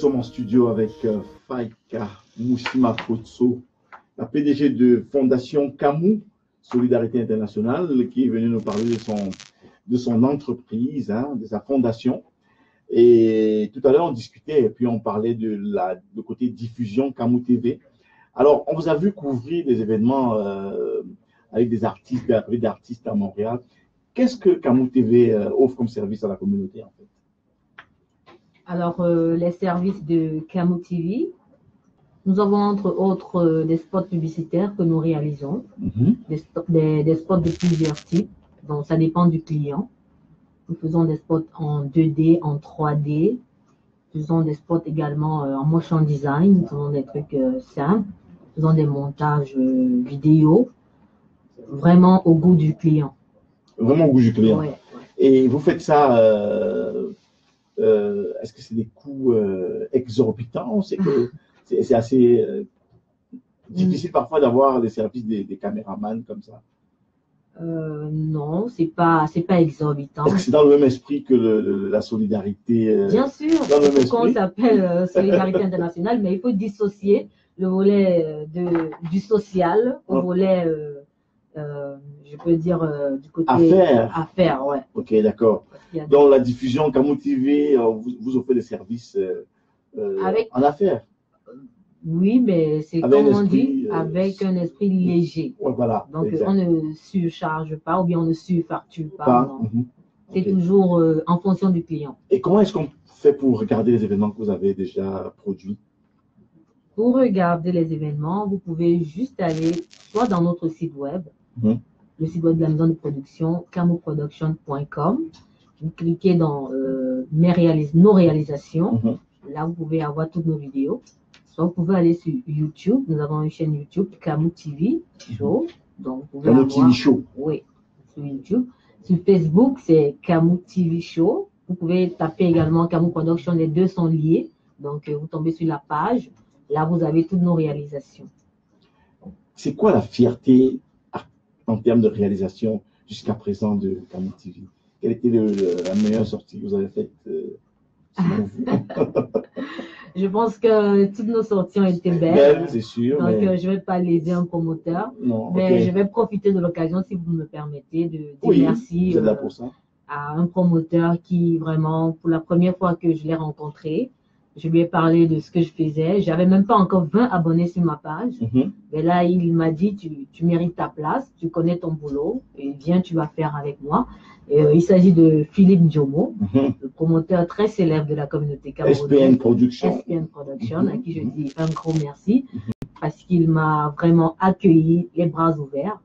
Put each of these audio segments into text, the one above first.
sommes en studio avec Faika Moussima Potso, la PDG de Fondation Camus Solidarité Internationale, qui est venue nous parler de son entreprise, hein, de sa fondation. Et tout à l'heure, on discutait et puis on parlait de côté diffusion Camus TV. Alors, on vous a vu couvrir des événements avec des artistes à Montréal. Qu'est-ce que Camus TV offre comme service à la communauté, en fait? Alors, les services de Camus TV, nous avons entre autres des spots publicitaires que nous réalisons, des spots de plusieurs types, donc ça dépend du client. Nous faisons des spots en 2D, en 3D, nous faisons des spots également en motion design, nous faisons des trucs simples, nous faisons des montages vidéo, vraiment au goût du client. Vraiment au goût du client. Ouais. Et vous faites ça, est-ce que c'est des coûts exorbitants? C'est assez difficile parfois d'avoir des services des caméramans comme ça. Non, c'est pas exorbitant. Est-ce que c'est dans le même esprit que la solidarité? Bien sûr, c'est pourquoi on s'appelle Solidarité Internationale, mais il faut dissocier le volet du social au volet, je peux dire, du côté affaires, ouais. Ok, d'accord. Dans la diffusion Camus TV, vous offrez des services en affaires. Oui, mais c'est comme on dit, avec un esprit léger. Ouais, voilà, donc, exact. On ne surcharge pas ou bien on ne surfacture pas. C'est toujours en fonction du client. Et comment est-ce qu'on fait pour regarder les événements que vous avez déjà produits? Pour regarder les événements, vous pouvez juste aller soit dans notre site web, le site web de la maison de production, camusproduction.com. Vous cliquez dans nos réalisations. Là, vous pouvez avoir toutes nos vidéos. Soit vous pouvez aller sur YouTube. Nous avons une chaîne YouTube, Camus TV Show. Donc, vous pouvez TV Show. Oui, sur YouTube. Sur Facebook, c'est Camus TV Show. Vous pouvez taper également Camus Production. Les deux sont liés. Donc, vous tombez sur la page. Là, vous avez toutes nos réalisations. C'est quoi la fierté en termes de réalisation jusqu'à présent de Camus TV? Quelle était la meilleure sortie que vous avez faite selon vous? Je pense que toutes nos sorties ont été belles. C'est sûr. Donc, je ne vais pas léser un promoteur. Non, mais je vais profiter de l'occasion, si vous me permettez, de dire merci à un promoteur qui, vraiment, pour la première fois que je l'ai rencontré, je lui ai parlé de ce que je faisais. Je n'avais même pas encore 20 abonnés sur ma page. Mais là, il m'a dit, tu mérites ta place, tu connais ton boulot, et viens, tu vas faire avec moi. Il s'agit de Philippe Ndiomo, le promoteur très célèbre de la communauté camerounaise. SPN Production. SPN Production, à qui je dis un gros merci, parce qu'il m'a vraiment accueilli les bras ouverts.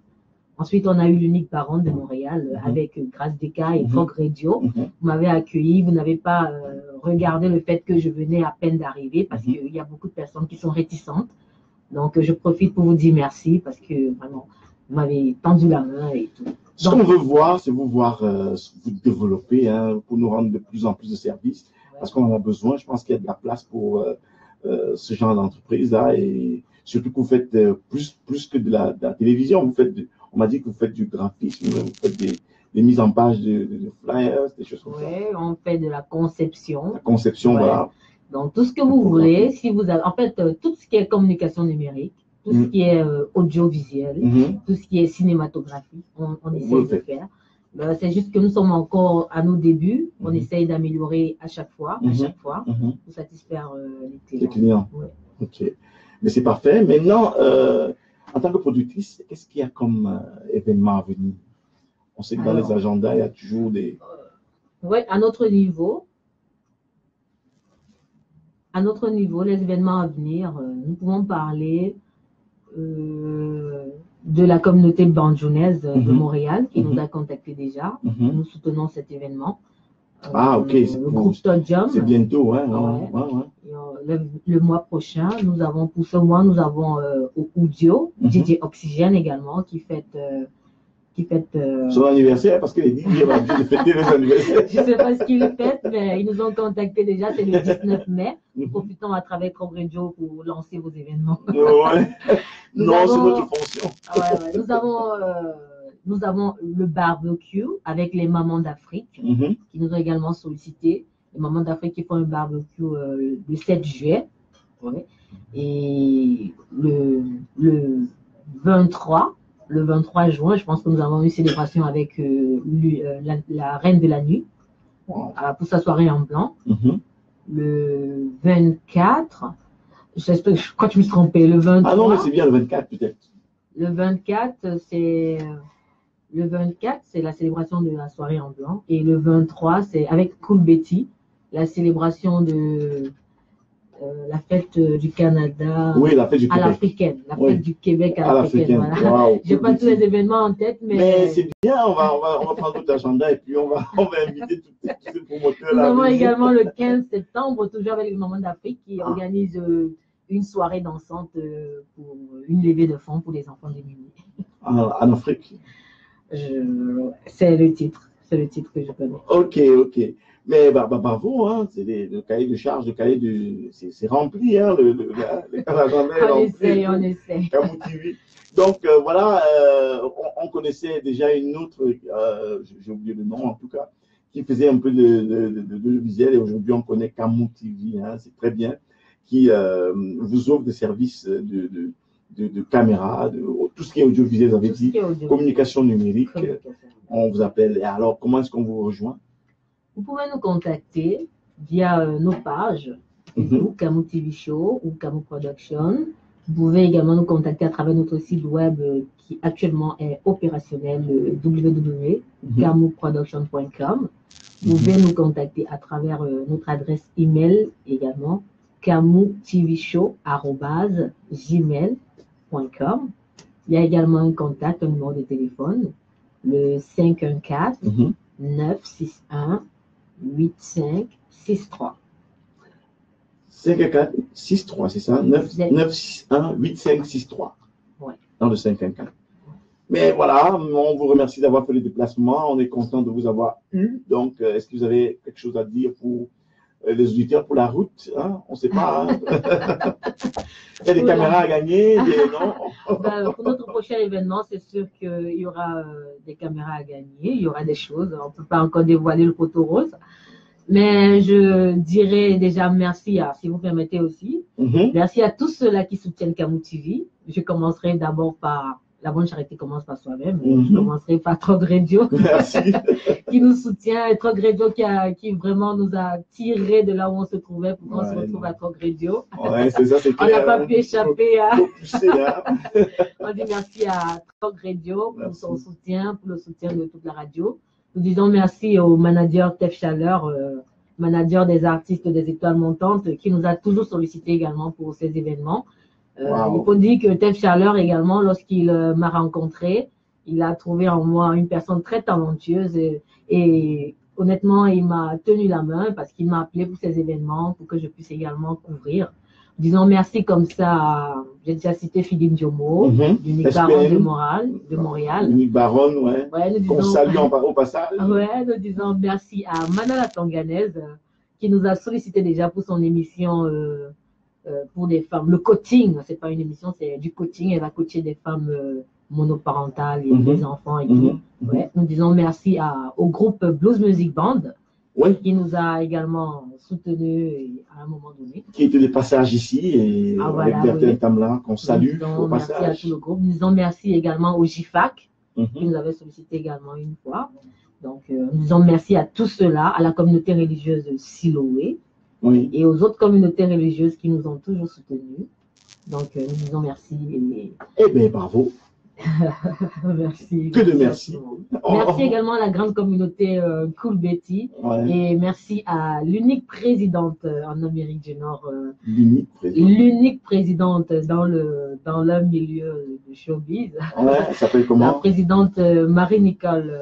Ensuite, on a eu l'unique baronne de Montréal avec Grâce Deka et Fog Radio. Vous m'avez accueilli, vous n'avez pas regardé le fait que je venais à peine d'arriver, parce qu'il y a beaucoup de personnes qui sont réticentes. Donc, je profite pour vous dire merci, parce que vraiment, vous m'avez tendu la main et tout. Ce qu'on veut voir, c'est vous voir vous développer pour nous rendre de plus en plus de services, parce qu'on en a besoin. Je pense qu'il y a de la place pour ce genre d'entreprise-là, et surtout que vous faites plus que de la télévision. On m'a dit que vous faites du graphisme, vous faites des mises en page de flyers, des choses comme ça. Oui, on fait de la conception. La conception, voilà. Donc, tout ce que vous voulez, si vous avez, en fait, tout ce qui est communication numérique, tout ce qui est audiovisuel, tout ce qui est cinématographie, on essaie de faire. C'est juste que nous sommes encore à nos débuts. On essaye d'améliorer à chaque fois, pour satisfaire les clients. Ouais. Ok. Mais c'est parfait. Maintenant, en tant que productrice, qu'est-ce qu'il y a comme événement à venir? On sait que dans les agendas, il y a toujours des... Oui, à notre niveau, les événements à venir, nous pouvons parler de la communauté banjounaise de Montréal qui nous a contactés déjà. Nous soutenons cet événement. Ok. Le groupe Stodium. C'est bientôt, Le mois prochain, pour ce mois, nous avons Oudio, DJ Oxygène également, qui fête son anniversaire, parce qu'il dit qu'il va fêter les anniversaires. Je ne sais pas ce qu'il fête, mais ils nous ont contactés déjà, c'est le 19 mai. Nous profitons à travers Club Radio pour lancer vos événements. Non, c'est notre fonction. Nous avons le barbecue avec les mamans d'Afrique qui nous ont également sollicité. les mamans d'Afrique qui font un barbecue le 7 juillet. Ouais. Et le 23 juin, je pense que nous avons une célébration avec la Reine de la Nuit pour sa soirée en blanc. Le 24, je crois que je me suis trompée. Le 23, ah non, mais c'est bien le 24 peut-être. Le 24, c'est la célébration de la soirée en blanc. Et le 23, c'est avec Cool Betty, la célébration de la fête du Canada oui, la fête du à Québec. l'africaine. La fête du Québec à l'africaine. Voilà. Wow, je n'ai pas tous les événements en tête, mais c'est bien, on va prendre notre agenda et puis on va inviter tous ces promoteurs. Nous avons également le 15 septembre, toujours avec les Mamans d'Afrique, qui organise une soirée dansante pour une levée de fonds pour les enfants démunis. En Afrique. C'est le titre que je connais. Ok. Mais bravo, hein, c'est le cahier de charge, c'est rempli, hein, On essaie. Camou TV. Donc voilà, on connaissait déjà une autre, j'ai oublié le nom en tout cas, qui faisait un peu de visuel et aujourd'hui on connaît Camou TV, hein, c'est très bien, qui vous offre des services de caméra, tout ce qui est audiovisuel, vous avez dit, communication numérique. On vous appelle. Et alors, comment est-ce qu'on vous rejoint? Vous pouvez nous contacter via nos pages, Camou TV Show ou Camou Production. Vous pouvez également nous contacter à travers notre site web qui actuellement est opérationnel, www.camouproduction.com. Vous pouvez nous contacter à travers notre adresse email également, camoutvshow@gmail.com. Il y a également un contact, un numéro de téléphone, le 514 961 8563. 514-63, c'est ça? 961-8563. Ouais. Dans le 514. Mais voilà, on vous remercie d'avoir fait le déplacement. On est content de vous avoir eu. Donc, est-ce que vous avez quelque chose à dire pour les auditeurs pour la route, hein? On ne sait pas. Hein? Il y a des caméras à gagner, non? Pour notre prochain événement, c'est sûr qu'il y aura des caméras à gagner, il y aura des choses. On ne peut pas encore dévoiler le poteau rose. Mais je dirais déjà merci si vous permettez aussi. Merci à tous ceux-là qui soutiennent Camou TV. Je commencerai d'abord par la bonne charité commence par soi-même. Je commencerai par Trog Radio, qui nous soutient. Trog Radio qui vraiment nous a tirés de là où on se trouvait pour qu'on se retrouve à Trog Radio. Ouais, c'est ça, c'est clair. On n'a pas pu échapper à... hein. On dit merci à Trog Radio pour son soutien, pour le soutien de toute la radio. Nous disons merci au manager Tef Chaleur, manager des artistes des étoiles montantes, qui nous a toujours sollicité également pour ces événements. Il faut dire que Tef Chaleur également, lorsqu'il m'a rencontré, il a trouvé en moi une personne très talentueuse et honnêtement, il m'a tenu la main parce qu'il m'a appelé pour ces événements pour que je puisse également couvrir. Disons merci comme ça, j'ai déjà cité Philippe Diomo, d'Unique Baronne de Montréal. Unique Baronne, qu'on salue au passage. Nous disons merci à Manala Tanganaise, qui nous a sollicité déjà pour son émission pour des femmes. Le coaching, c'est pas une émission, c'est du coaching. Elle va coacher des femmes monoparentales et des enfants et tout. Nous disons merci au groupe Blues Music Band, qui nous a également soutenus à un moment donné. Qui était de passage ici, et avec Bertrand Tamla, qu'on salue au passage. Merci à tout le groupe. Nous disons merci également au GIFAC, qui nous avait sollicité également une fois. Donc, nous disons merci à tous ceux-là, à la communauté religieuse de Siloé, et aux autres communautés religieuses qui nous ont toujours soutenus. Donc, nous disons merci. Eh bien, bravo. Merci. Que de merci. Merci également à la grande communauté Cool Betty. Et merci à l'unique présidente en Amérique du Nord. L'unique présidente dans le milieu de showbiz. Elle s'appelle comment? La présidente Marie-Nicole.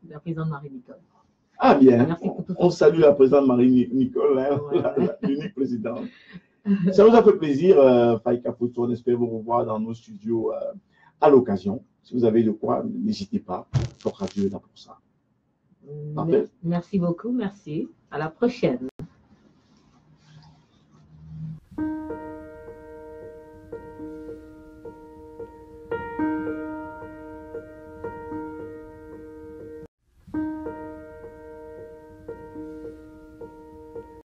La présidente Marie-Nicole. Ah bien. Merci pour tout ça. On salue la présidente Marie-Nicole, l'unique présidente. Ça nous a fait plaisir, Faye Caputo. On espère vous revoir dans nos studios à l'occasion. Si vous avez de quoi, n'hésitez pas. Notre radio est là pour ça. Merci beaucoup, merci. À la prochaine.